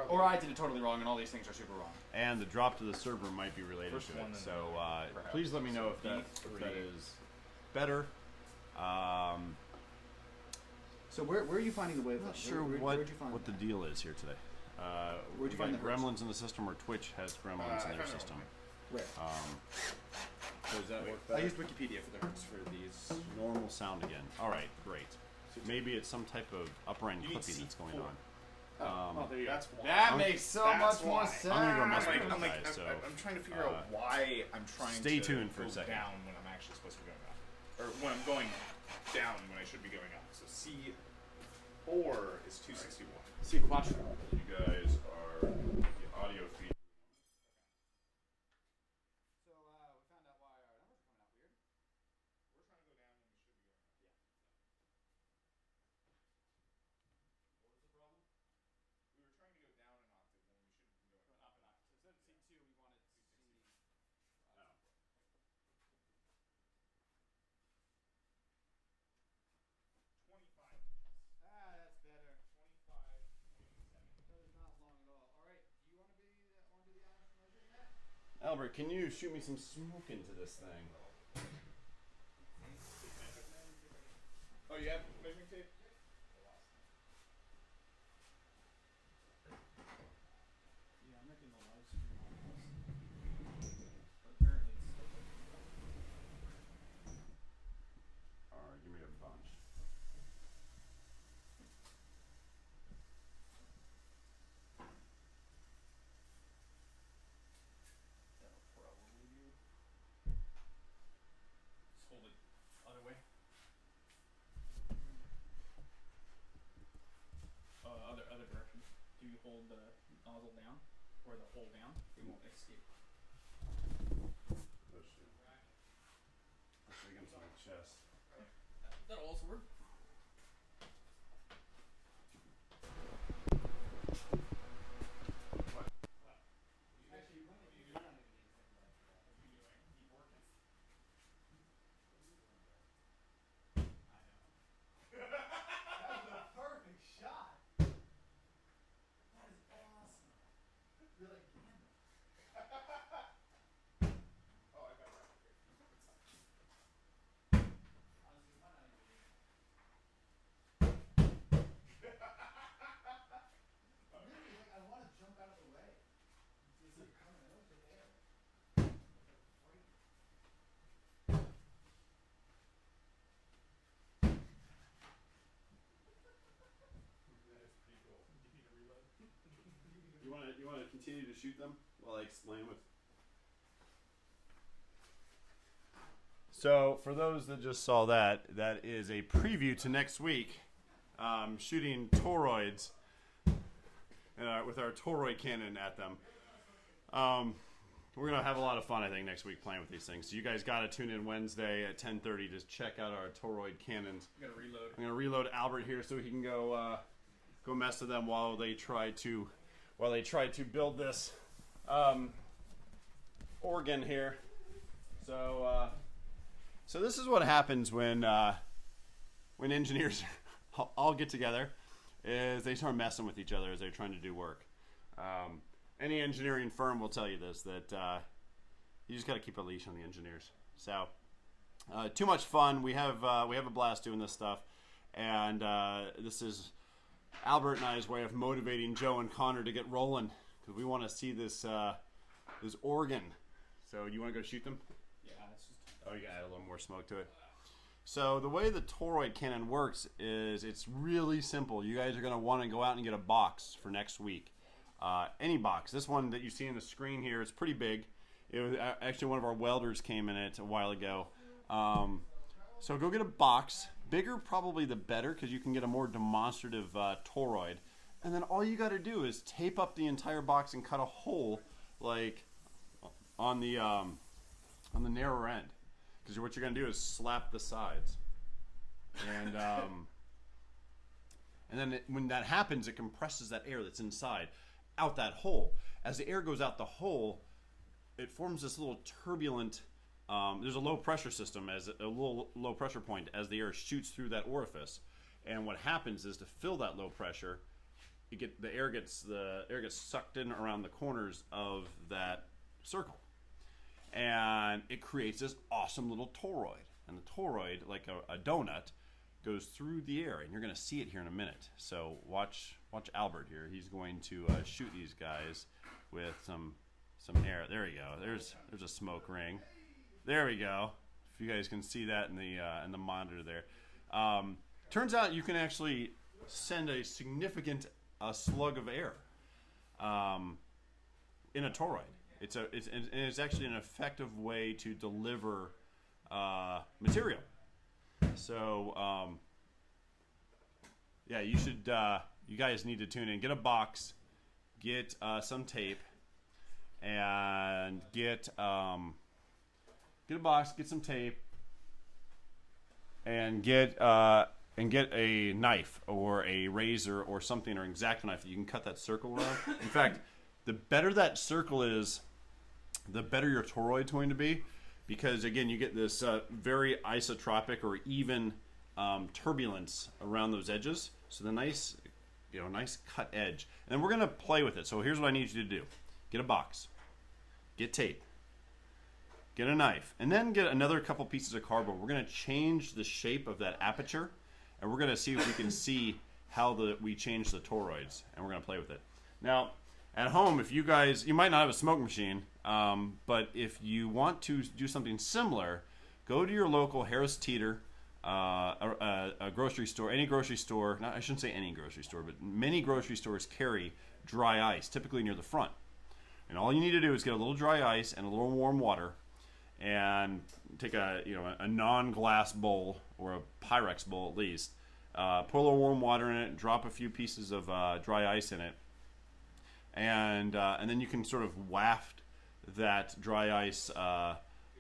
Or I did it totally wrong, and all these things are super wrong. And the drop to the server might be related to it. So please let me know if that is better. So where are you finding the wavelength? I'm not sure what the deal is here today. Where'd you find the gremlins in the system, or Twitch has gremlins in their system? Where? So does that work better? I used Wikipedia for the hertz for these. Normal sound again. All right, great. Maybe it's some type of upper end clipping that's going on. There you go. That's why. That makes so much more sense. I'm gonna go mess with those guys. So I'm trying to figure out why I'm trying stay to tuned for a go second. down when I'm actually supposed to be going up, or when I'm going down when I should be going up. So C4 is 261. See, watch. You guys are the audio feed. So we found out why our numbers are coming out weird. We're trying to go down when we should be going up. What was the problem? We were trying to go down an octave when we should have been going Up an octave. So instead of C2, we wanted C. 25. That's better. 25, 27. That is not long at all. All right. Do you want to do the honors and measuring that? Albert, can you shoot me some smoke into this thing? Oh, you have measuring tape? Yeah, I'm making the live stream on this. But apparently it's still Alright, give me a bunch. That'll probably do. Just hold it other way. Other direction. Do you hold the nozzle down or the hole down? It won't escape. Oh shit. Push it against my chest. That'll also work. You want to continue to shoot them while I explain what? So for those that just saw that, that is a preview to next week. Shooting toroids with our toroid cannon at them. We're gonna have a lot of fun, I think, next week playing with these things. So you guys gotta tune in Wednesday at 10:30 to check out our toroid cannons. I'm gonna reload. I'm gonna reload Albert here so he can go mess with them while they try to build this organ here. So this is what happens when engineers all get together, is they start messing with each other as they're trying to do work. Any engineering firm will tell you this, that you just got to keep a leash on the engineers. So too much fun. We have a blast doing this stuff, and this is Albert and I's way of motivating Joe and Connor to get rolling, because we want to see this organ. So you want to go shoot them? Yeah, it's just. Oh, you got to add a little more smoke to it. So the way the toroid cannon works is it's really simple. You guys are going to want to go out and get a box for next week. Any box. This one that you see on the screen here is pretty big. It was actually one of our welders came in it a while ago. So go get a box. Bigger probably the better, because you can get a more demonstrative toroid. And then all you got to do is tape up the entire box and cut a hole like on the narrower end. Because what you're going to do is slap the sides. And then when that happens, it compresses that air that's inside out that hole. As the air goes out the hole, it forms this little turbulent, there's a low pressure system, as a little low pressure point as the air shoots through that orifice. And what happens is, to fill that low pressure, the air gets sucked in around the corners of that circle, and it creates this awesome little toroid. And the toroid, like a donut, goes through the air, and you're going to see it here in a minute. So watch Albert here. He's going to shoot these guys with some air. There you go. There's a smoke ring. There we go. If you guys can see that in the monitor there. Turns out you can actually send a significant slug of air in a toroid. It's actually an effective way to deliver material. So yeah, you guys need to tune in. Get a box, get some tape, and get a box, get some tape, and get a knife or a razor or something, or an X-Acto knife that you can cut that circle around. In fact, the better that circle is, the better your toroid's going to be, because again, you get this very isotropic or even turbulence around those edges. So the nice cut edge. And then we're gonna play with it. So here's what I need you to do: get a box, get tape, get a knife, and then get another couple pieces of cardboard. We're gonna change the shape of that aperture, and we're gonna see if we can see how we change the toroids, and we're gonna play with it. Now, at home, if you might not have a smoke machine, but if you want to do something similar, go to your local Harris Teeter, a grocery store, any grocery store. I shouldn't say any grocery store, but many grocery stores carry dry ice, typically near the front. And all you need to do is get a little dry ice and a little warm water, and take a non-glass bowl, or a Pyrex bowl at least. Put a little warm water in it, drop a few pieces of dry ice in it, and then you can sort of waft that dry ice,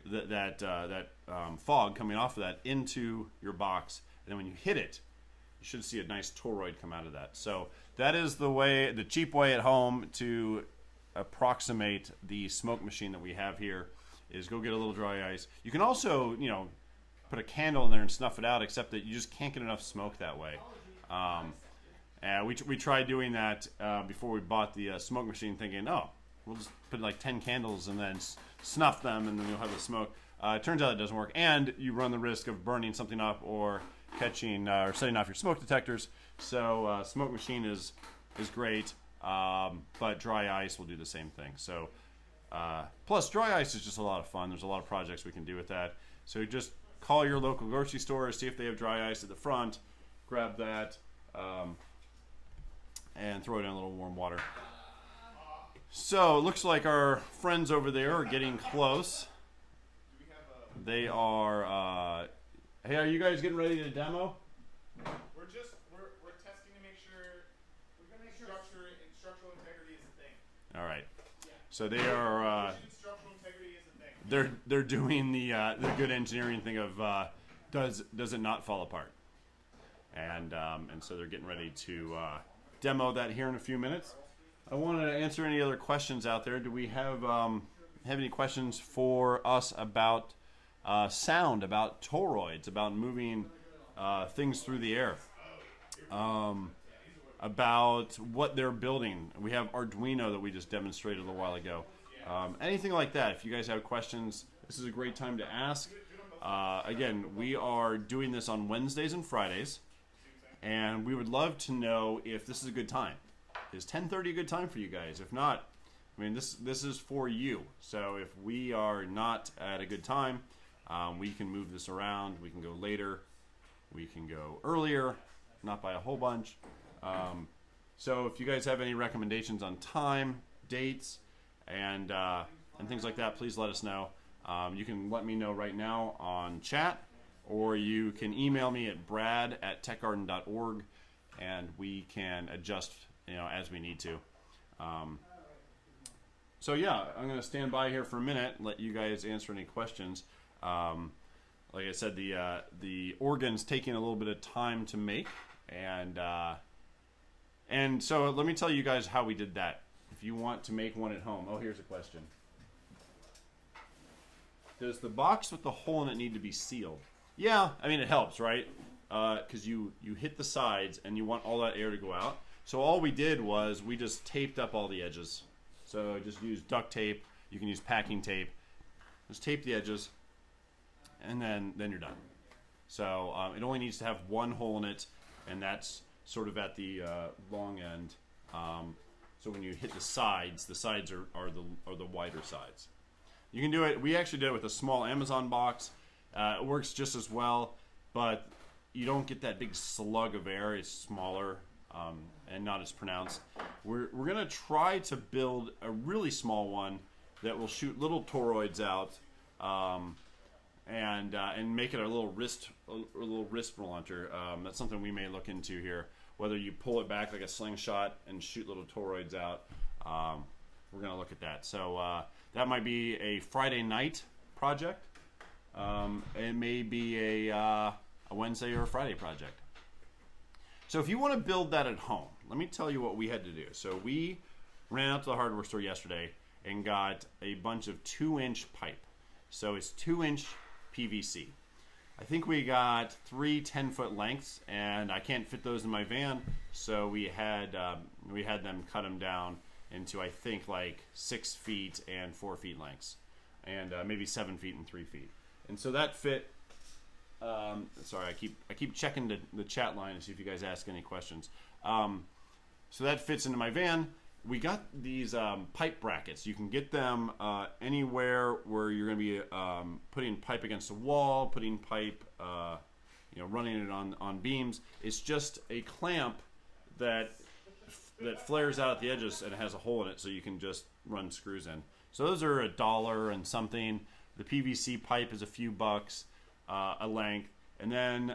that fog coming off of that, into your box. And then when you hit it, you should see a nice toroid come out of that. So that is the cheap way at home to approximate the smoke machine that we have here, is go get a little dry ice. You can also, put a candle in there and snuff it out, except that you just can't get enough smoke that way. And we tried doing that before we bought the smoke machine, thinking, oh, we'll just put like 10 candles and then snuff them, and then you'll have the smoke. It turns out it doesn't work, and you run the risk of burning something up or catching or setting off your smoke detectors. So smoke machine is great, but dry ice will do the same thing. So plus, dry ice is just a lot of fun. There's a lot of projects we can do with that. So just call your local grocery store, see if they have dry ice at the front, grab that, and throw it in a little warm water. So it looks like our friends over there are getting close. They are. Hey, are you guys getting ready to demo? We're testing to make sure structural integrity is a thing. All right. So they are. Structural integrity is a thing. They're doing the good engineering thing of does it not fall apart, and so they're getting ready to demo that here in a few minutes. I wanted to answer any other questions out there. Do we have any questions for us about sound, about toroids, about moving things through the air, about what they're building? We have Arduino that we just demonstrated a little while ago. Anything like that. If you guys have questions, this is a great time to ask. Again, we are doing this on Wednesdays and Fridays, and we would love to know if this is a good time. Is 10:30 a good time for you guys? If not, I mean, this is for you. So if we are not at a good time, we can move this around. We can go later. We can go earlier, not by a whole bunch. So if you guys have any recommendations on time, dates, and things like that, please let us know. You can let me know right now on chat, or you can email me at brad@techgarden.org, and we can adjust as we need to. So yeah, I'm going to stand by here for a minute and let you guys answer any questions. Like I said, the organ's taking a little bit of time to make, and so let me tell you guys how we did that. If you want to make one at home, here's a question. Does the box with the hole in it need to be sealed? Yeah, I mean, it helps, right? Because you hit the sides and you want all that air to go out. So all we did was we just taped up all the edges. So just use duct tape. You can use packing tape. Just tape the edges, and then you're done. So it only needs to have one hole in it, and that's sort of at the long end. So when you hit the sides are the wider sides. You can do it. We actually did it with a small Amazon box. It works just as well, but you don't get that big slug of air. It's smaller and not as pronounced. We're gonna try to build a really small one that will shoot little toroids out, and make it a little wrist launcher. That's something we may look into here. Whether you pull it back like a slingshot and shoot little toroids out, we're gonna look at that. So that might be a Friday night project. It may be a Wednesday or a Friday project. So if you want to build that at home, let me tell you what we had to do. So we ran out to the hardware store yesterday and got a bunch of 2-inch pipe. So it's 2-inch PVC. I think we got 3 10-foot lengths, and I can't fit those in my van, so we had them cut them down into, I think, like 6 feet and 4 feet lengths, and maybe 7 feet and 3 feet. And so that fit. Sorry, I keep checking the chat line to see if you guys ask any questions. So that fits into my van. We got these pipe brackets. You can get them anywhere where you're going to be putting pipe against a wall, putting pipe, running it on beams. It's just a clamp that flares out at the edges and it has a hole in it, so you can just run screws in. So those are $1 and something. The PVC pipe is a few bucks a length, and then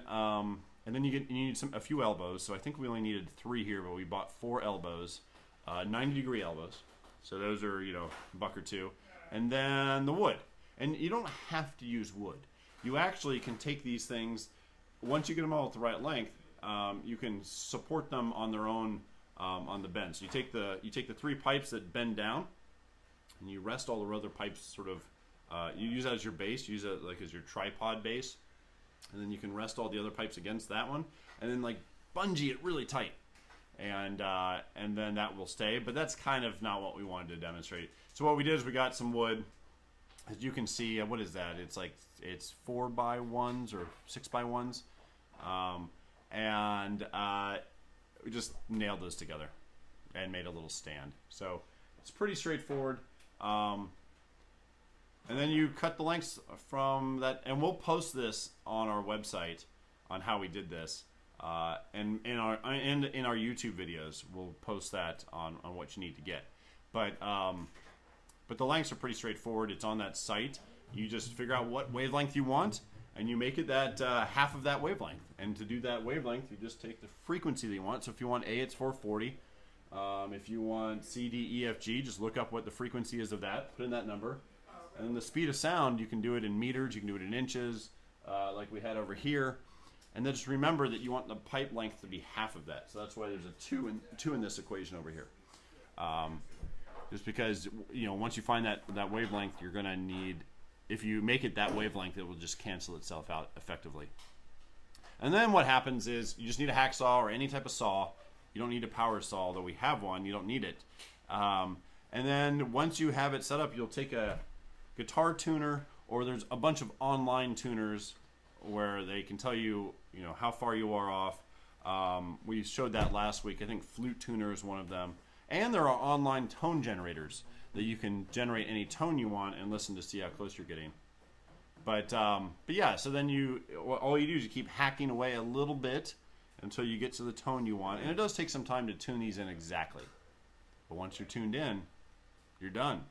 you need a few elbows. So I think we only needed 3 here, but we bought 4 elbows. 90-degree elbows, so those are $1 or $2, and then the wood. And you don't have to use wood. You actually can take these things, once you get them all at the right length, you can support them on their own on the bend. So you take the 3 pipes that bend down, and you rest all the other pipes sort of. You use that as your base. You use it like as your tripod base, and then you can rest all the other pipes against that one, and then like bungee it really tight. And then that will stay, but that's kind of not what we wanted to demonstrate. So what we did is we got some wood. As you can see, what is that? It's 4x1s or 6x1s, and we just nailed those together and made a little stand. So it's pretty straightforward. And then you cut the lengths from that, and we'll post this on our website on how we did this. And in our YouTube videos, we'll post that on what you need to get. But the lengths are pretty straightforward. It's on that site. You just figure out what wavelength you want, and you make it that half of that wavelength. And to do that wavelength, you just take the frequency that you want. So if you want A, it's 440. If you want C, D, E, F, G, just look up what the frequency is of that. Put in that number. And then the speed of sound, you can do it in meters. You can do it in inches, like we had over here. And then just remember that you want the pipe length to be half of that. So that's why there's a 2 in this equation over here. Just because, once you find that wavelength, you're going to need, if you make it that wavelength, it will just cancel itself out effectively. And then what happens is you just need a hacksaw or any type of saw. You don't need a power saw, although we have one. You don't need it. And then once you have it set up, you'll take a guitar tuner, or there's a bunch of online tuners where they can tell you, how far you are off. We showed that last week. I think Flute Tuner is one of them. And there are online tone generators that you can generate any tone you want and listen to see how close you're getting. But yeah, so then all you do is you keep hacking away a little bit until you get to the tone you want. And it does take some time to tune these in exactly. But once you're tuned in, you're done.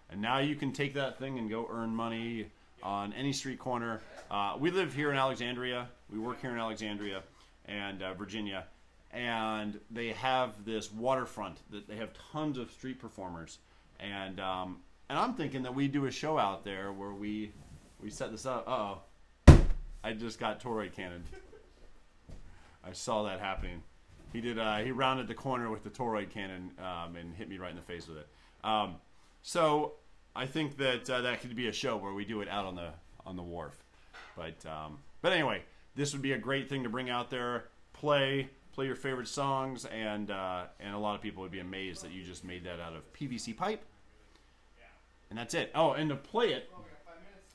And now you can take that thing and go earn money on any street corner. We live here in Alexandria. We work here in Alexandria and Virginia. And they have this waterfront that they have tons of street performers. And I'm thinking that we do a show out there where we set this up. Uh-oh. I just got toroid cannoned. I saw that happening. He did. He rounded the corner with the toroid cannon and hit me right in the face with it. So I think that that could be a show where we do it out on the wharf. But anyway, this would be a great thing to bring out there, play, play your favorite songs, and a lot of people would be amazed that you just made that out of PVC pipe. And that's it. Oh, and to play it,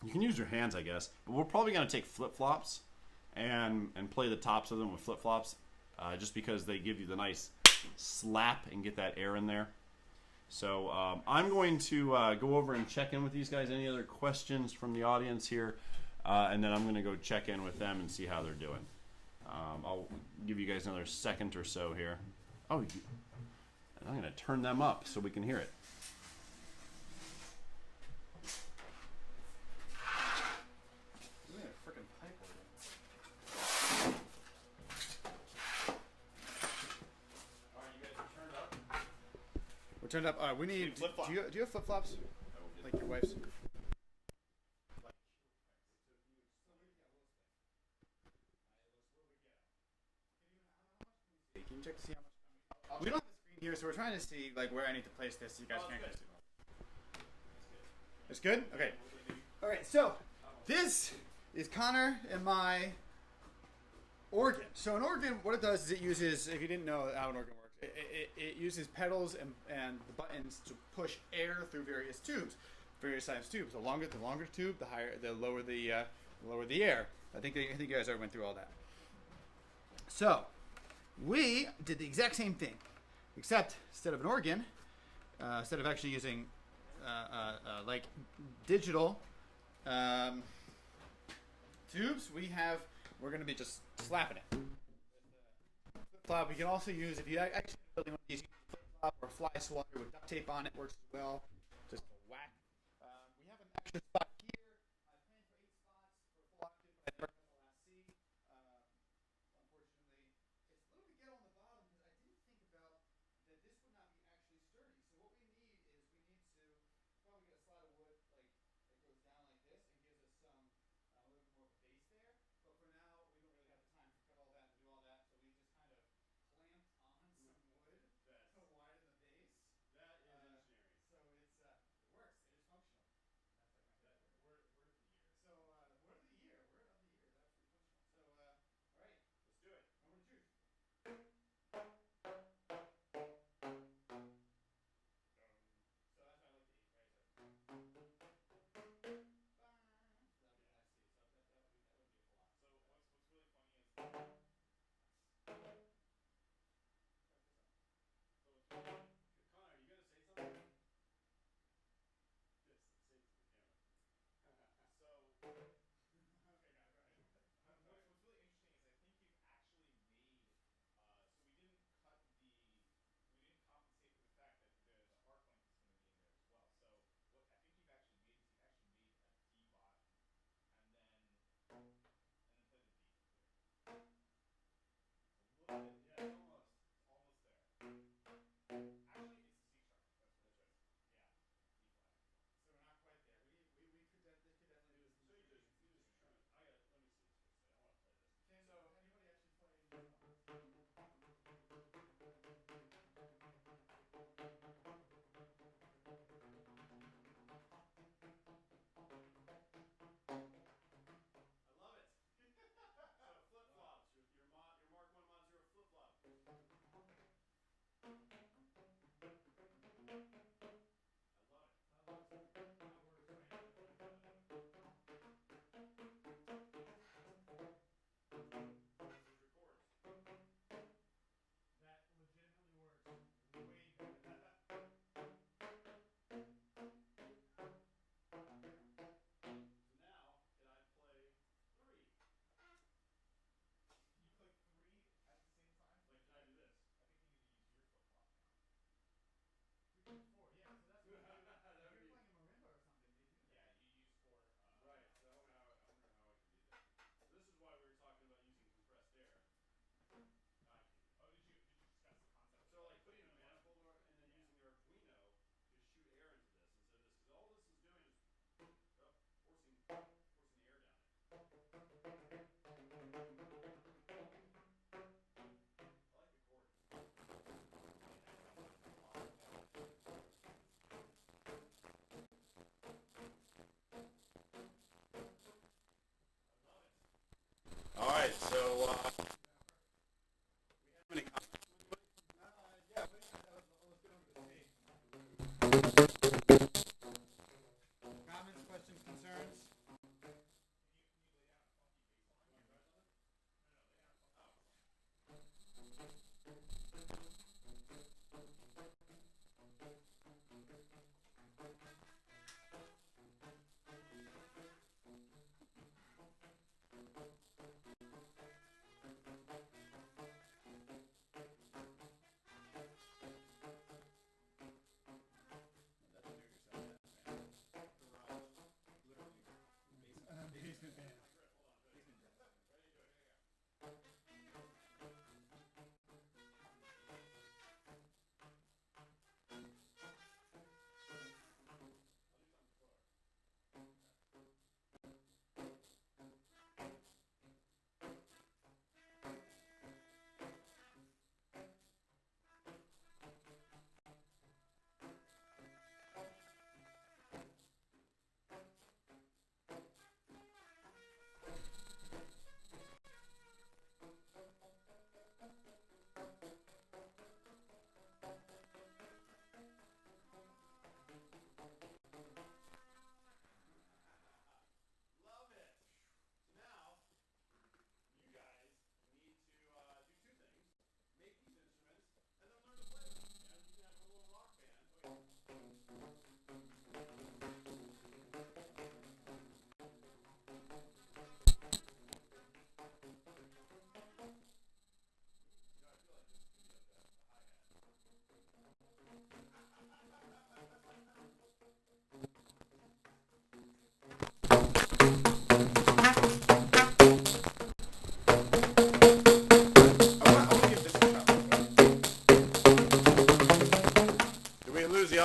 you can use your hands, I guess. But we're probably going to take flip-flops and play the tops of them with flip-flops, just because they give you the nice slap and get that air in there. So I'm going to go over and check in with these guys. Any other questions from the audience here? And then I'm going to go check in with them and see how they're doing. I'll give you guys another second or so here. Oh, I'm going to turn them up so we can hear it. We're turned up. We need. Do you have flip flops? Like your wife's? Can you check to see how much? We don't have a screen here, so we're trying to see like where I need to place this so you guys can't see. It's good? Okay. All right, so this is Connor and my organ. So an organ, what it does is it uses, if you didn't know how an organ works, it uses pedals and the buttons to push air through various tubes, various sized tubes. The longer the tube, the lower the air. I think you guys already went through all that. So we did the exact same thing, except instead of an organ, instead of actually using like digital tubes, we're going to be just slapping it. Flip-flop, we can also use, if you actually building one of these, flip-flop or fly swatter with duct tape on it works as well. Just whack. We have an extra spot here. I planned for 8 spots for full octave, but I never got the last C. Unfortunately, it's a little bit ghetto on the bottom because I didn't think about that this would not be actually sturdy. So what we need is we need to probably get a slot of wood like that goes down like this and gives us some a little bit more of a base there. But for now, we don't really have the time to cut all that and do all that, so we just kind of clamped on some wood to widen the base. That is engineering. So it works. It is functional. That's like my favorite word. So word of the year is absolutely functional. So all right, let's do it. Number 2. So that's why I like the 8, right? So that would be the last C. So that wouldn't be a full lot. So what's really funny is Connor, you gonna say something? Yes, say it to the camera. so Okay, got it. what's really interesting is I think you've actually made so we didn't compensate for the fact that the arc length is going to be in there as well. So what I think you've actually made is you've actually made a D bottom and then play the D. It's a little bit. Yeah, it's almost. It's almost there. Actually, it's C sharp. That's what it is. Yeah, D flat. So we're not quite there. This could definitely do some. So you just trim it. Let me see this for a second. I want to play this. Can So anybody actually play these I love it. So flip flops. Your Mark 1 Mod 0 flip flop. I love it. This is your chords. That legitimately works way better. So now, can I play 3? Can you play 3 at the same time? Like, can I do this? I think you need to use your flip flop now. 4, yeah. So that's That if would you're be playing a marimba or something, they do that. Yeah, you use 4. right. So I wonder how I can do that. So this is why we were talking about using compressed air. No, I can't do that. Oh, did you discuss the concept? So like putting a manifold and then using the Arduino to shoot air into this instead of this, because all this is doing is forcing air down there. I like the chord. I love it. All right, so we have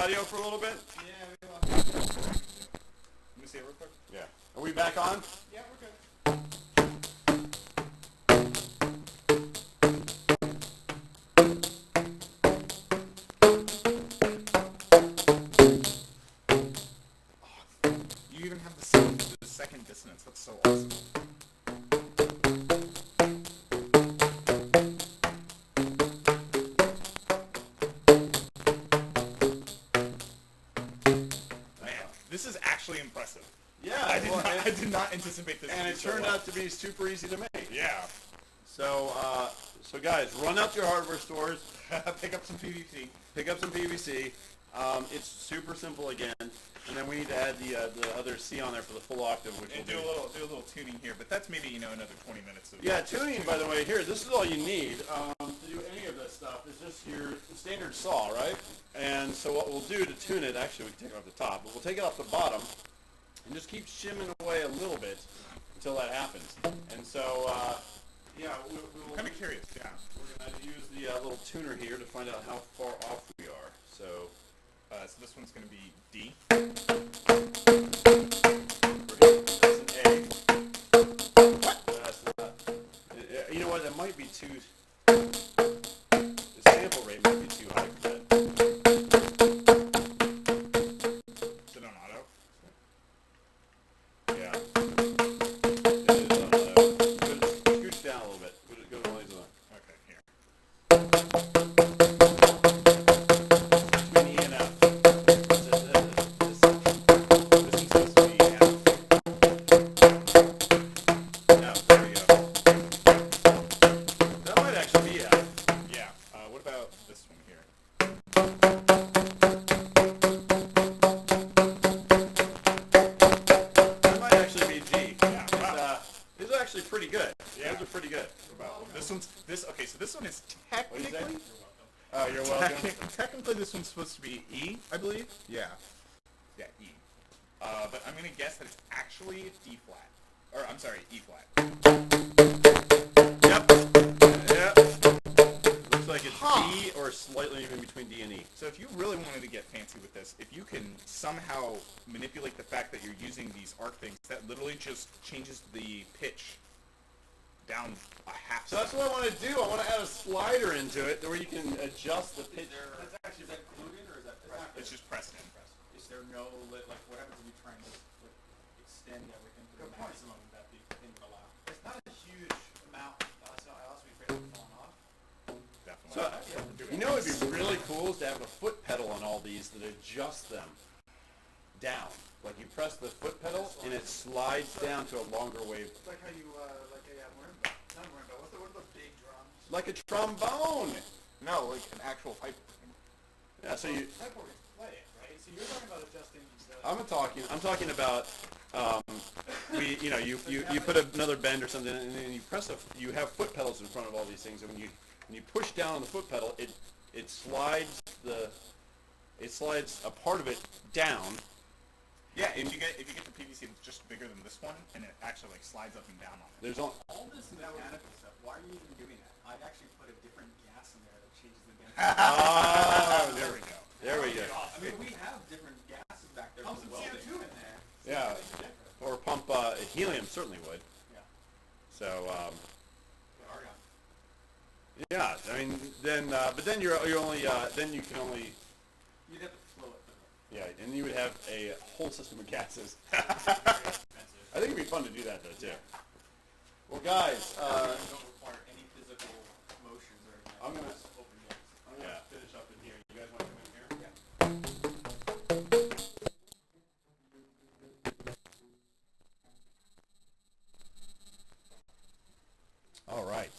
audio for a little bit? Yeah, we lost it. Let me see it real quick. Yeah. Are we back on? Yeah, we're good. You even have the second dissonance. That's so awesome. Man, this is actually impressive. Yeah. I did not anticipate this. And to it be so turned well. out to be super easy to make. Yeah. So, so guys, run out to your hardware stores, Pick up some PVC. pick up some PVC. It's super simple again, and then we need to add the other C on there for the full octave, which And will do be. a little tuning here, but that's maybe another 20 minutes of Yeah, tuning, by the way, here, this is all you need to do any of this stuff. It's just your standard saw, right? And so what we'll do to tune it, actually we can take it off the top, but we'll take it off the bottom and just keep shimming away a little bit until that happens. And so, yeah, we'll I'm kind of curious. Yeah. we're going to use the little tuner here to find out how far off we are. So, So this one's going to be D. that's an A. That's not. You know what? That might be too. The sample rate might be too high for that. Is it on auto? Yeah. It is on auto. Scooch down a little bit. Go to noise on. Okay, here. Between E and F. This one's supposed to be F. Yeah, there we go. That might actually be F. Yeah. What about this one here? That might actually be G. Yeah, It's, wow. these are actually pretty good. Yeah. Those are pretty good. What about this one's this? Okay, so this one is What do you say? technically. Oh, you're welcome. Technically, this one's supposed to be E, I believe. Yeah. Yeah, E. But I'm gonna guess that it's actually D flat, or I'm sorry, E flat. Yep. Yep. Looks like it's D or slightly even between D and E. So if you really wanted to get fancy with this, if you can somehow manipulate the fact that you're using these arc things, that literally just changes the pitch down a half. So that's what I want to do. I want to add a slider into it where you can adjust the pitch. Is that glued or is that pressed? It's just pressed in. Is there no like what happens if you try and like, extend everything to the maximum that the thing would allow? It's not a huge amount, so I also be afraid of falling off. Definitely. So, you know what would be really cool is to have a foot pedal on all these that adjust them down. Like you press the foot pedal and it slides down to a longer wave. It's like how you, like a marimba. Not marimba. What are those big drums? Like a trombone. No, like an actual pipe. Yeah, so you, Type organs play it, right? So you're talking about adjusting these. I'm talking about, you put another bend or something and then you have foot pedals in front of all these things, and when you push down on the foot pedal, it slides a part of it down. Yeah, if you get the PVC that's just bigger than this one, and it actually like slides up and down on it. There's all, All this mechanical stuff. Why are you even doing that? I'd actually put a different gas in there that changes the density. oh, There we go. there we go. I mean, we have different gases back there for welding. CO2 in there. Yeah, or pump helium certainly would. Yeah. So Argon. yeah, I mean then, but then you're only then you can only. You'd have to flow it. Yeah, and you would have a whole system of gases. Very expensive. I think it'd be fun to do that though too. Well, guys, You don't require any physical motions or anything. I'm gonna- Just open the ends. I'm gonna finish up in here. You guys want to come in here? Yeah. All right.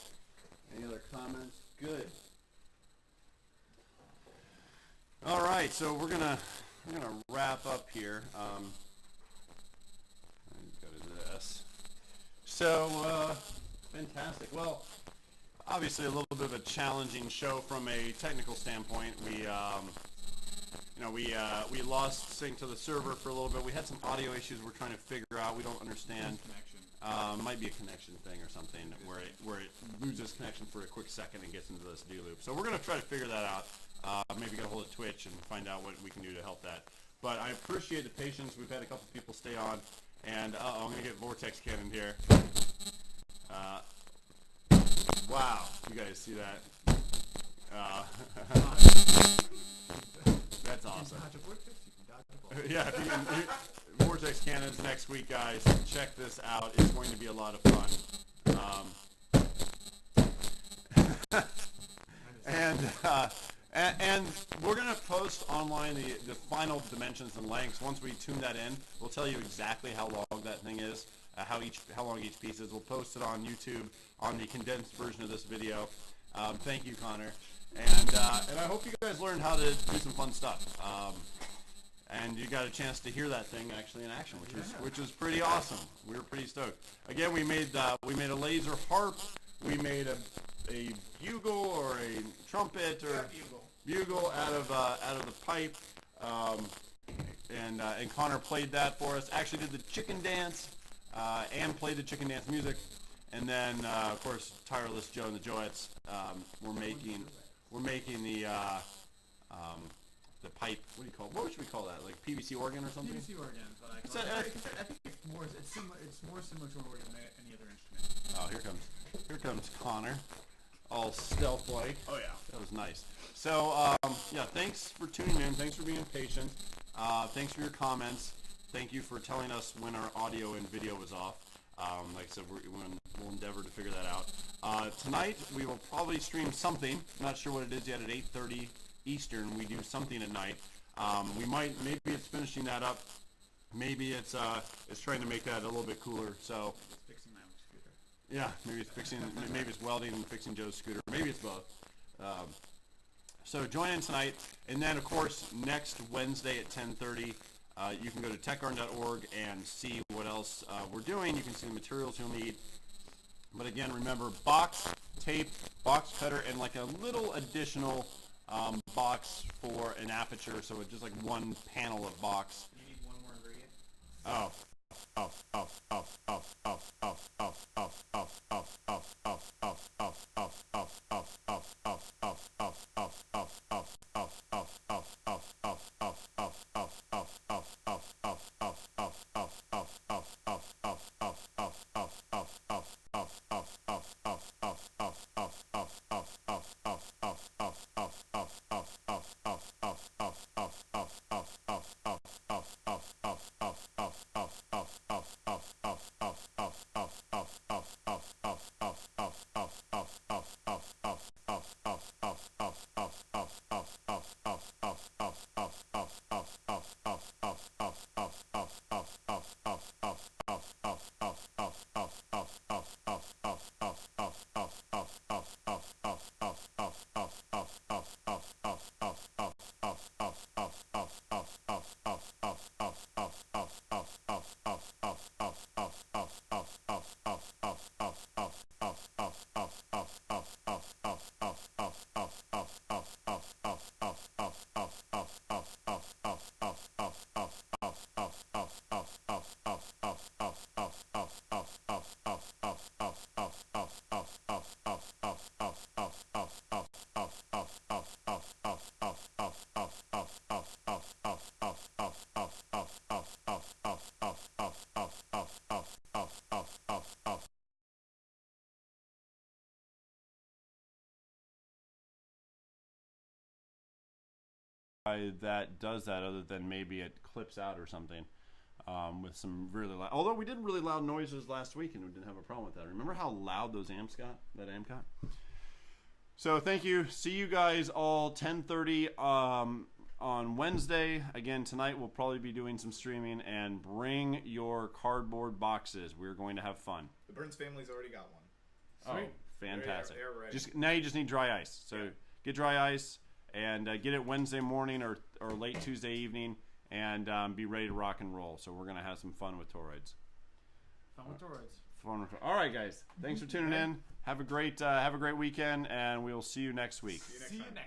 Any other comments? Good. All right, so we're gonna wrap up here. Go to this. So fantastic. Well, obviously a little bit of a challenging show from a technical standpoint. We lost sync to the server for a little bit. We had some audio issues we're trying to figure out. We don't understand. Might be a connection thing or something where it loses connection for a quick second and gets into this do loop. So we're going to try to figure that out. maybe get a hold of Twitch and find out what we can do to help that. But I appreciate the patience. We've had a couple people stay on, and I'm gonna get Vortex Cannon here. Wow, you guys see that? That's awesome. Yeah, if you can, Vortex Cannons next week, guys. Check this out. It's going to be a lot of fun. And we're going to post online the final dimensions and lengths. Once we tune that in, we'll tell you exactly how long that thing is, how long each piece is. We'll post it on YouTube on the condensed version of this video. Thank you, Connor. And I hope you guys learned how to do some fun stuff. And you got a chance to hear that thing actually in action, which is pretty awesome. We were pretty stoked. Again, we made a laser harp. We made a bugle or a trumpet or bugle out of the pipe. And Connor played that for us. Actually did the chicken dance and played the chicken dance music. And then of course Tireless Joe and the Joettes we're making the pipe. What do you call it? What should we call that? Like PVC organ or something? PVC organ. But I think it's more similar to an organ than any other instrument. Oh, here comes Connor, all stealth-like. Oh yeah, that was nice. So yeah, thanks for tuning in. Thanks for being patient. Thanks for your comments. Thank you for telling us when our audio and video was off. Like I said, we'll endeavor to figure that out. Tonight we will probably stream something. I'm not sure what it is yet. At 8:30 Eastern, we do something at night. Maybe it's finishing that up. Maybe it's trying to make that a little bit cooler. So It's fixing my own scooter. yeah, maybe it's welding and fixing Joe's scooter. Maybe it's both. So join in tonight, and then of course next Wednesday at 10:30, you can go to techgarden.org and see what else we're doing. You can see the materials you'll need. But again, remember box, tape, box cutter, and like a little additional box for an aperture, so it's just like one panel of box. You need one more ingredient. That does that, other than maybe it clips out or something with some really loud. Although we did really loud noises last week and we didn't have a problem with that. Remember how loud those amps got? That amp got. So thank you. See you guys all 10:30 on Wednesday. Again, tonight we'll probably be doing some streaming, and bring your cardboard boxes. We're going to have fun. the Burns family's already got one. Sweet. Oh, fantastic. They're ready. Now you just need dry ice. So get dry ice and get it Wednesday morning or late Tuesday evening, and be ready to rock and roll. So we're going to have some fun with toroids. All right, guys. Thanks for tuning in. Have a great weekend, and we'll see you next week. See you next time.